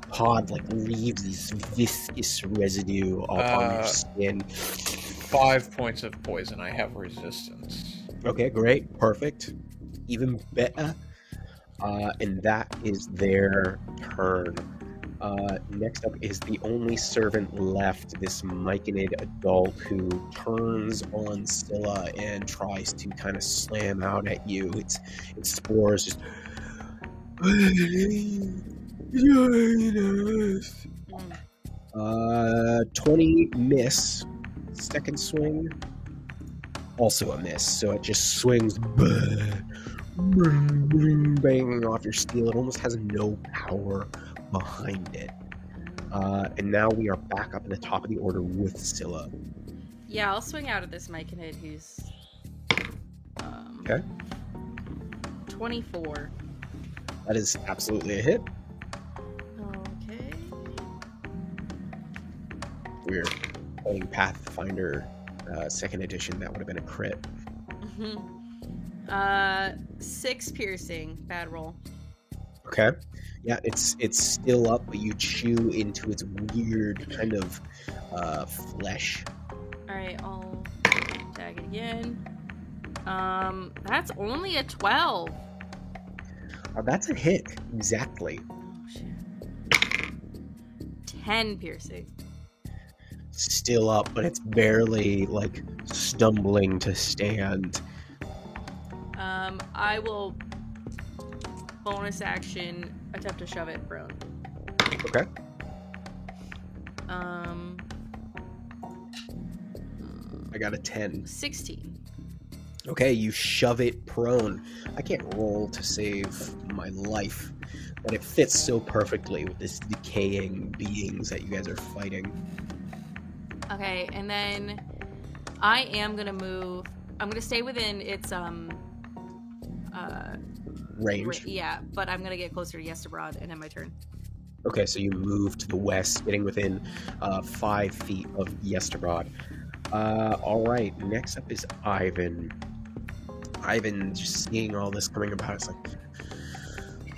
pod like leaves this viscous residue off on your skin. 5 points of poison. I have resistance. Okay, great, perfect, even better. And that is their turn. Next up is the only servant left, this Myconid adult who turns on Scylla and tries to kind of slam out at you. Its spores just Yes. Mm. 20 miss. Second swing, also a miss. So it just swings, banging off your steel. It almost has no power behind it. And now we are back up at the top of the order with Scylla. Yeah, I'll swing out at this Myconid who's... Okay. 24. That is absolutely a hit. Okay. We're playing Pathfinder 2nd edition. That would have been a crit. 6 piercing. Bad roll. Okay. Yeah, it's still up, but you chew into its weird kind of flesh. Alright, I'll tag it again. That's only a 12. That's a hit. Exactly. Oh, shit. 10 piercing. Still up, but it's barely, like, stumbling to stand. I will bonus action attempt to shove it prone. Okay. I got a 10. 16. Okay, you shove it prone. I can't roll to save my life, but it fits so perfectly with this decaying beings that you guys are fighting. Okay, and then I am gonna move. I'm gonna stay within its Range. yeah, but I'm gonna get closer to Yesterbrod and end my turn. Okay, so you move to the west, getting within 5 feet of Yesterbrod. All right, next up is Ivan. Ivan, just seeing all this coming about, it's like,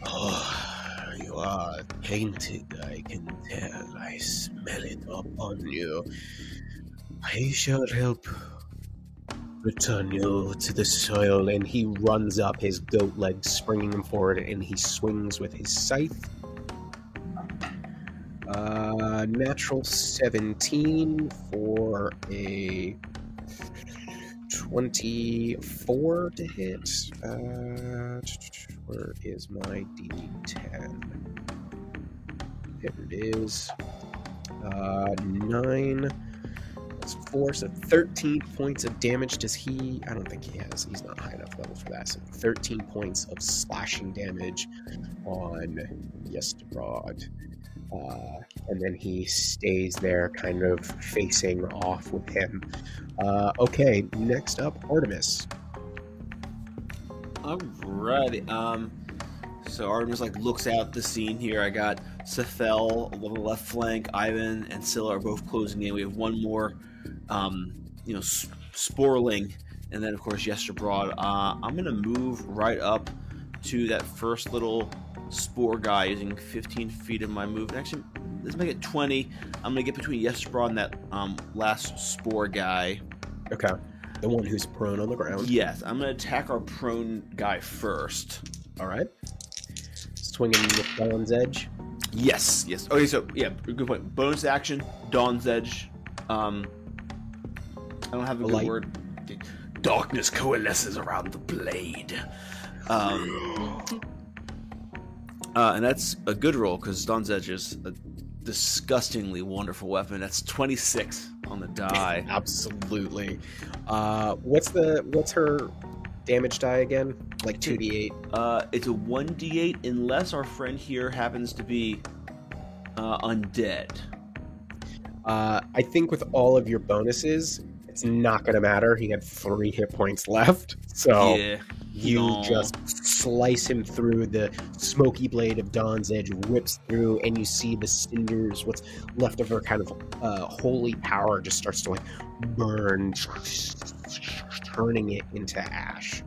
oh, you are tainted, I can tell. I smell it upon you. I shall help return you to the soil. And he runs up, his goat legs springing him forward, and he swings with his scythe. Natural 17 for a 24 to hit. Where is my D10? There it is. 9. That's 4, so 13 points of damage. Does he? I don't think he has. He's not high enough level for that. So 13 points of slashing damage on Yesterbrod. And then he stays there, kind of facing off with him. Okay, next up, Artemis. Alrighty. So Artemis looks out the scene here. I got Sethel on the left flank. Ivan and Scylla are both closing in. We have one more, Sporling, and then of course Yesterbrod. I'm gonna move right up to that first little spore guy using 15 feet of my move. Actually, let's make it 20. I'm gonna get between Yesterbrod and that last spore guy. Okay, the one who's prone on the ground. Yes, I'm gonna attack our prone guy first. All right. Swinging with Dawn's Edge. Yes. Okay, so yeah, good point. Bonus action, Dawn's Edge. I don't have a good word. Darkness coalesces around the blade. And that's a good roll because Dawn's Edge is a disgustingly wonderful weapon. That's 26 on the die. Absolutely. What's her damage die again? Like 2d8? It's a 1d8 unless our friend here happens to be undead. I think with all of your bonuses, it's not going to matter. He had 3 hit points left. So Yeah. you just slice him through. The smoky blade of Dawn's Edge whips through, and you see the cinders, what's left of her kind of holy power, just starts to burn, turning it into ash.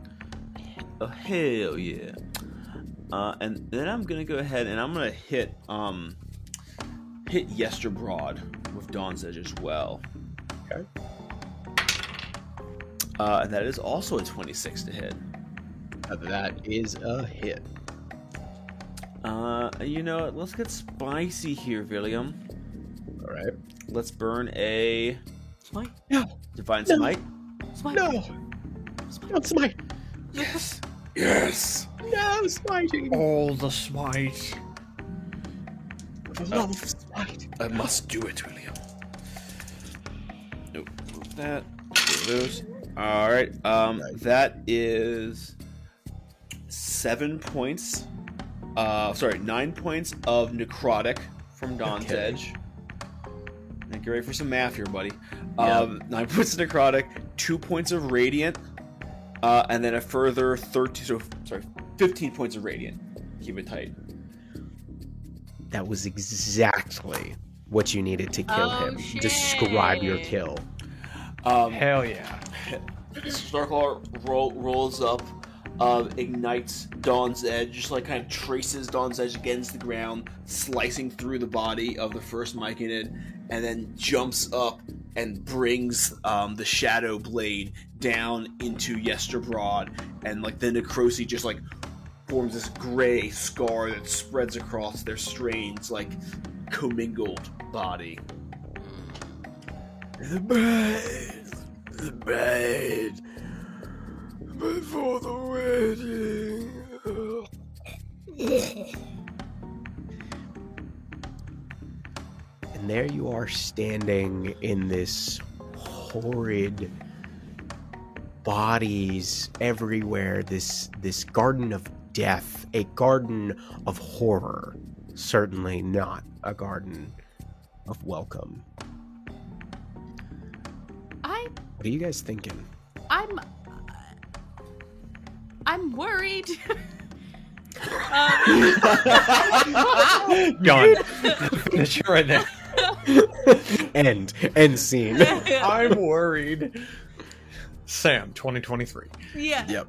Oh, hell yeah. And then I'm gonna go ahead and I'm gonna hit Yesterbrod with Dawn's Edge as well. Okay. And that is also a 26 to hit. That is a hit. You know what? Let's get spicy here, William. All right. Let's burn a Smite. No. Divine No. Smite. Smite. No. Don't smite. Yes. Yes. No smiting. All the smite. love spite. I must do it, William. Nope, move that. Those. All right. That is 7 points. 9 points of necrotic from Dawn's Edge. Now get ready for some math here, buddy. 9 points of necrotic, 2 points of radiant, and then a further 15 points of radiant. Keep it tight. That was exactly what you needed to kill him. Shit. Describe your kill. Hell yeah. Starclaw rolls up, ignites Dawn's Edge, just like kind of traces Dawn's Edge against the ground, slicing through the body of the first Myconid, and then jumps up and brings the Shadow Blade down into Yesterbrod, and like the necrosis just like forms this gray scar that spreads across their strange, like commingled body. The bride before the wedding. And there you are standing in this horrid bodies everywhere, this garden of death, a garden of horror, certainly not a garden of welcome. What are you guys thinking? I'm worried. Gone. Finish it right there. End scene. I'm worried. Sam, 2023. Yeah. Yep.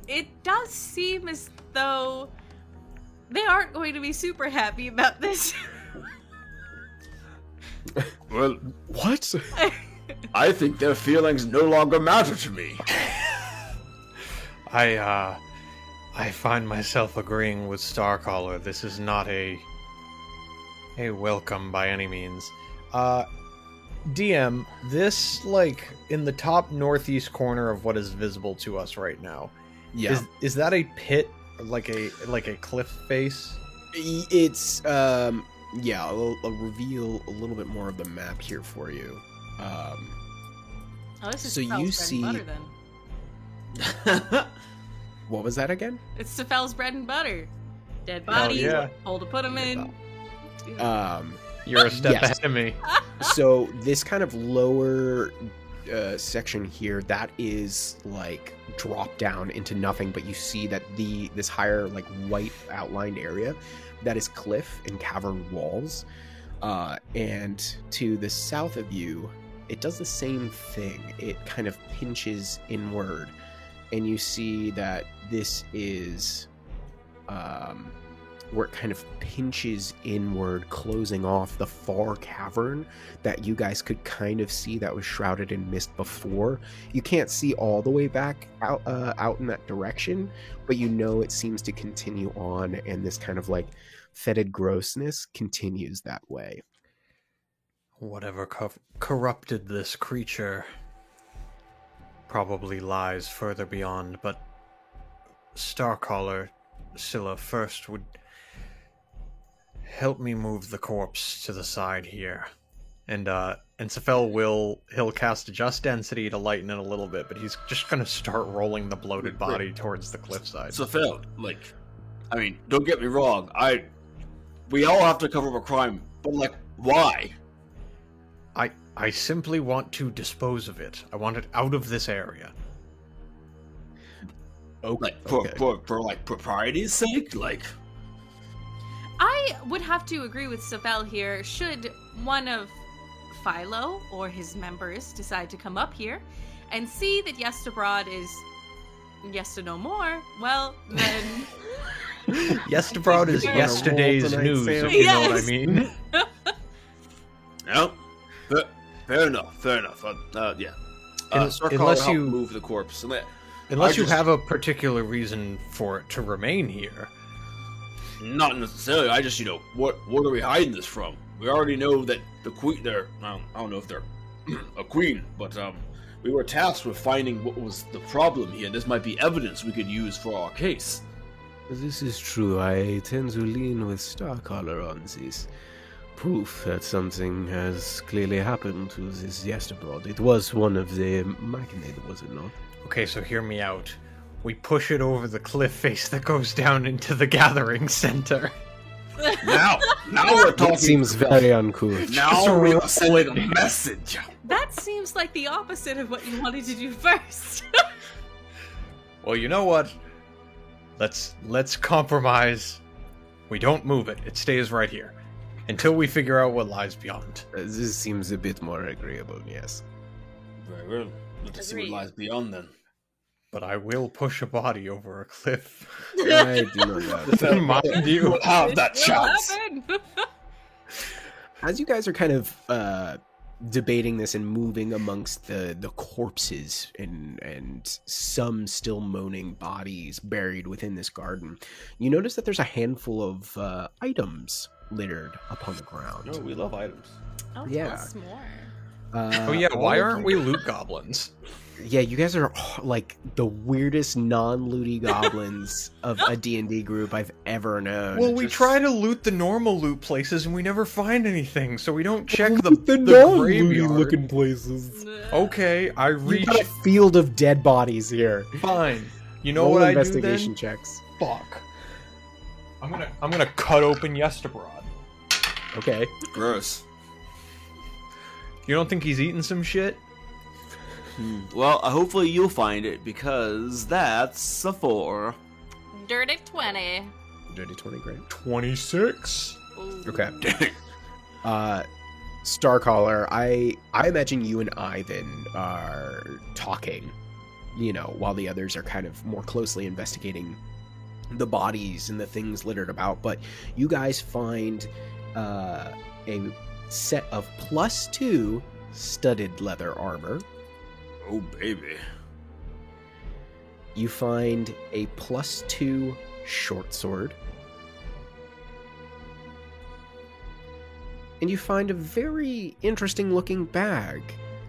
It does seem as though they aren't going to be super happy about this. Well, What? I think their feelings no longer matter to me. I find myself agreeing with Starcaller. This is not a welcome by any means. DM, this, like, in the top northeast corner of what is visible to us right now, Yeah. is that a pit, like a cliff face? It's yeah, I'll reveal a little bit more of the map here for you. Oh, this is So Stefel's you bread see- and butter, then. What was that again? It's Stefel's bread and butter. Dead Hell bodies, yeah. hole to put them in. You're a step Yes. ahead of me. So this kind of lower section here, that is like drop down into nothing, but you see that this higher like white outlined area, that is cliff and cavern walls, and to the south of you it does the same thing. It kind of pinches inward, and you see that this is where it kind of pinches inward, closing off the far cavern that you guys could kind of see that was shrouded in mist before. You can't see all the way back out in that direction, but you know it seems to continue on, and this kind of like fetid grossness continues that way. Whatever corrupted this creature probably lies further beyond, but Starcaller, Scylla, first would help me move the corpse to the side here. And Sefel he'll cast Adjust Density to lighten it a little bit, but he's just gonna start rolling the bloated body towards the cliffside. So Phil, like, I mean, don't get me wrong, we all have to cover up a crime, but like, why? I simply want to dispose of it. I want it out of this area. Like, Okay. for like propriety's sake, like. I would have to agree with Sefel here. Should one of Philo or his members decide to come up here and see that Yesterbrod is yes to no more, well, then... Yesterbrod is You're gonna yesterday's roll tonight, news, Sam? if you know what I Yes. mean. No, fair enough. Yeah. Starcaller Unless help you- move the corpse. Unless you just- have a particular reason for it to remain here. Not necessarily. I just, what are we hiding this from? We already know that the queen. I don't know if they're a queen, but we were tasked with finding what was the problem here. This might be evidence we could use for our case. This is true. I tend to lean with Starcaller on this. Proof that something has clearly happened to this Yesterbrod. It was one of the Machinid, was it not? Okay, so hear me out. We push it over the cliff face that goes down into the gathering center. Now we're talking. That seems very uncouth. Now we're sending a message. That seems like the opposite of what you wanted to do first. Well, you know what? Let's compromise. We don't move it. It stays right here. Until we figure out what lies beyond. This seems a bit more agreeable, yes. Very well. Let's see what lies beyond then. But I will push a body over a cliff. I do know that. Mind you. You have that It will chance. happen. As you guys are kind of debating this and moving amongst the corpses and some still moaning bodies buried within this garden, you notice that there's a handful of items littered upon the ground. No, we love items. Oh, Yeah. tell us more. Oh yeah, why aren't we loot goblins? Yeah, you guys are like the weirdest non-looty goblins of a D&D group I've ever known. Well, we try to loot the normal loot places and we never find anything, so we don't check the non-looty graveyard. looking places. Okay, I You've reach. got a field of dead bodies here. Fine. You know Roll what I do investigation then? checks. Fuck. I'm gonna cut open Yesterbrod. Okay. Gross. You don't think he's eating some shit? Well, hopefully you'll find it because that's a 4. Dirty 20. Dirty 20, great. 26. Ooh. Okay. Starcaller, I imagine you and I then are talking, while the others are kind of more closely investigating the bodies and the things littered about. But you guys find a set of +2 studded leather armor. Oh, baby. You find a +2 short sword. And you find a very interesting looking bag.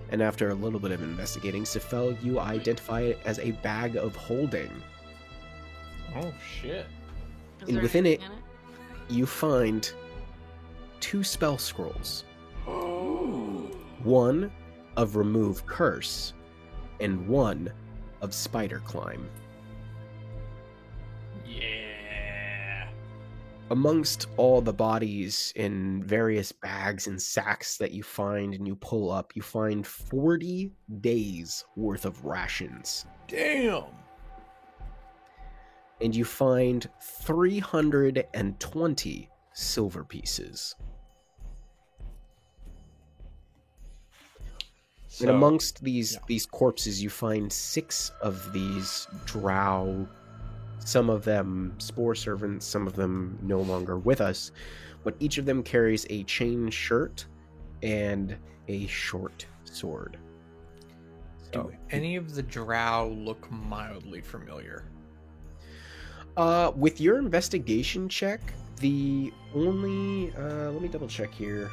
And after a little bit of investigating, Sefel, you identify it as a bag of holding. Oh shit. Is And there within it, anything you find 2 spell scrolls. One of Remove Curse, and one of Spider Climb. Yeah. Amongst all the bodies in various bags and sacks that you find and you pull up, you find 40 days worth of rations. Damn. And you find 320 silver pieces. And amongst these corpses, you find 6 of these drow. Some of them spore servants, some of them no longer with us. But each of them carries a chain shirt and a short sword. Do any of the drow look mildly familiar? With your investigation check, the only... let me double check here.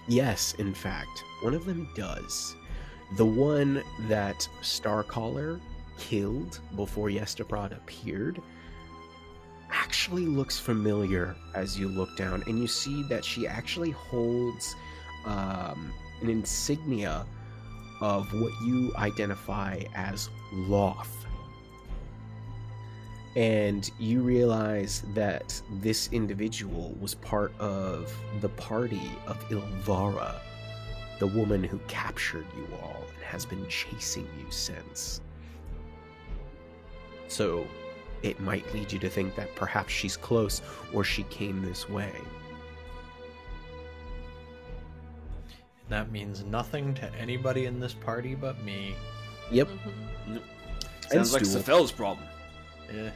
Yes, in fact, one of them does. The one that Starcaller killed before Yesterbrod appeared actually looks familiar as you look down, and you see that she actually holds an insignia of what you identify as Loth. And you realize that this individual was part of the party of Ilvara, the woman who captured you all and has been chasing you since. So it might lead you to think that perhaps she's close or she came this way. That means nothing to anybody in this party but me. Yep. Mm-hmm. Sounds like Stool. Sefel's problem. Yeah.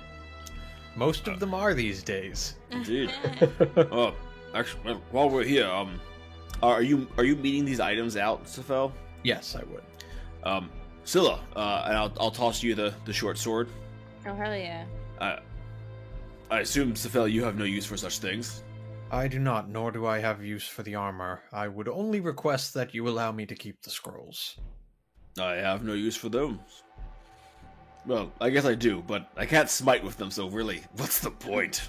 Most of them are these days. Indeed. Actually, while we're here, are you meeting these items out, Sefel? Yes, I would. Scylla, and I'll toss you the short sword. Oh, hell yeah. I assume, Sefel, you have no use for such things. I do not, nor do I have use for the armor. I would only request that you allow me to keep the scrolls. I have no use for them. Well, I guess I do, but I can't smite with them, so really, what's the point?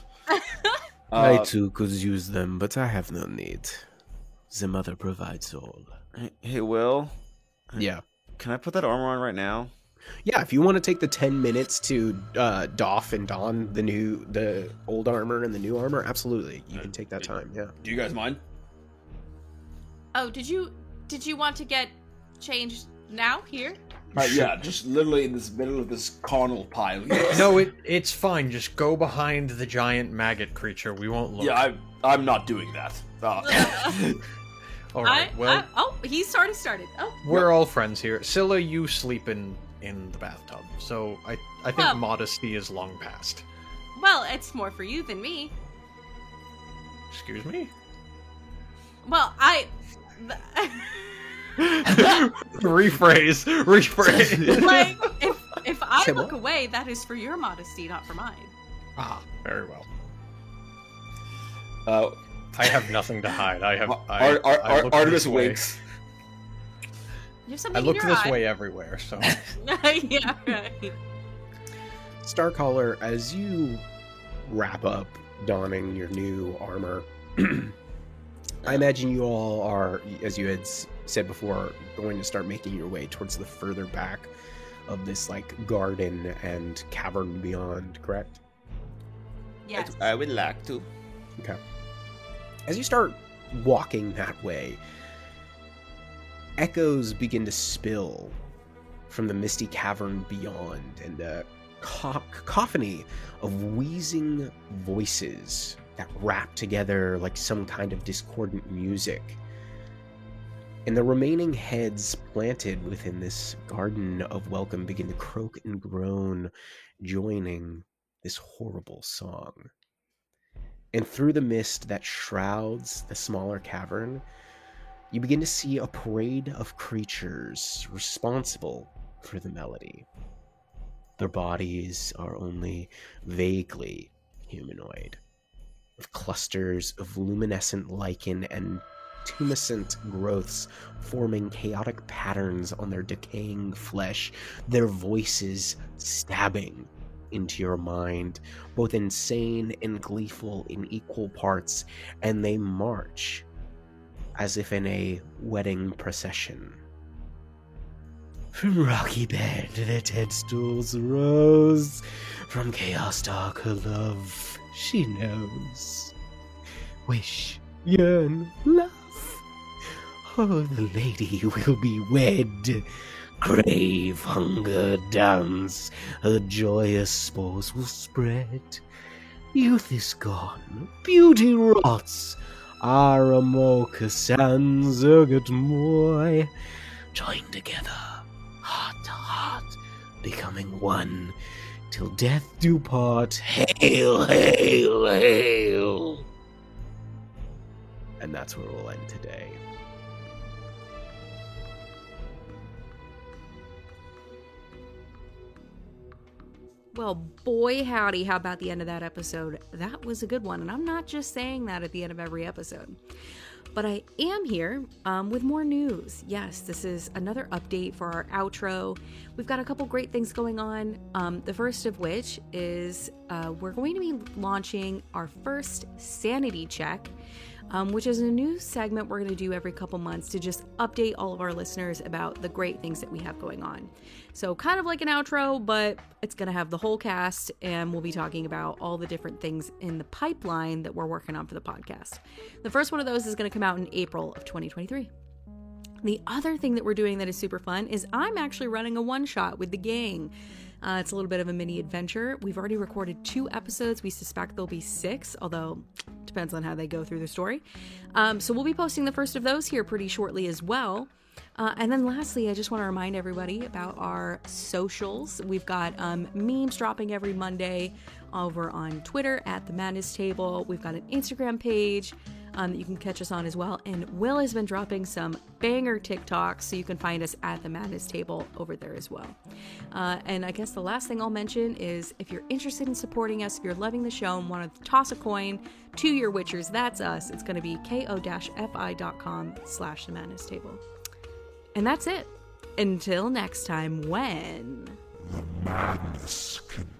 I too could use them, but I have no need. The mother provides all. Hey, Will? Yeah. Can I put that armor on right now? Yeah, if you want to take the 10 minutes to doff and don the old armor and the new armor, absolutely. You can take that time, yeah. Do you guys mind? Oh, did you want to get changed now here? Yeah, just literally in this middle of this carnal pile. No, it's fine. Just go behind the giant maggot creature. We won't look. Yeah, I'm not doing that. All right, well... he's already started. Oh. We're all friends here. Scylla, you sleep in the bathtub, so I think modesty is long past. Well, it's more for you than me. Excuse me? Well, rephrase. Like, if I look away, that is for your modesty, not for mine. Ah, very well. I have nothing to hide. I look Artemis this way. winks. You have I something look in your this eye. way everywhere, so... Yeah, right. Starcaller, as you wrap up donning your new armor, I imagine you all are, as you had said before, going to start making your way towards the further back of this, like, garden and cavern beyond, correct? Yes. I would like to. Okay. As you start walking that way, echoes begin to spill from the misty cavern beyond, and a cacophony of wheezing voices that rap together like some kind of discordant music. And the remaining heads planted within this garden of welcome begin to croak and groan, joining this horrible song. And through the mist that shrouds the smaller cavern, you begin to see a parade of creatures responsible for the melody. Their bodies are only vaguely humanoid, with clusters of luminescent lichen and tumescent growths forming chaotic patterns on their decaying flesh, their voices stabbing into your mind, both insane and gleeful in equal parts, and they march as if in a wedding procession. From rocky bed their headstools rose, from chaos dark her love she knows. Wish, yearn, love, oh, the lady will be wed. Crave, hunger, dance, her joyous spores will spread. Youth is gone, beauty rots, Aramoka sans ergot moy, joined together, heart to heart, becoming one, till death do part. Hail, hail, hail! And that's where we'll end today. Well, boy howdy, how about the end of that episode? That was a good one, and I'm not just saying that at the end of every episode. But I am here with more news. Yes, this is another update for our outro. We've got a couple great things going on. The first of which is we're going to be launching our first sanity check, which is a new segment we're going to do every couple months to just update all of our listeners about the great things that we have going on. So kind of like an outro, but it's going to have the whole cast, and we'll be talking about all the different things in the pipeline that we're working on for the podcast. The first one of those is going to come out in April of 2023. The other thing that we're doing that is super fun is I'm actually running a one-shot with the gang. It's a little bit of a mini adventure. We've already recorded 2 episodes. We suspect there'll be 6, although depends on how they go through the story. So we'll be posting the first of those here pretty shortly as well. And then lastly, I just want to remind everybody about our socials. We've got memes dropping every Monday over on Twitter at The Madness Table. We've got an Instagram page. that you can catch us on as well. And Will has been dropping some banger TikToks, so you can find us at the Madness Table over there as well. And I guess the last thing I'll mention is if you're interested in supporting us, if you're loving the show and want to toss a coin to your Witchers, that's us. It's going to be ko-fi.com/the Madness Table. And that's it. Until next time, when the madness continues.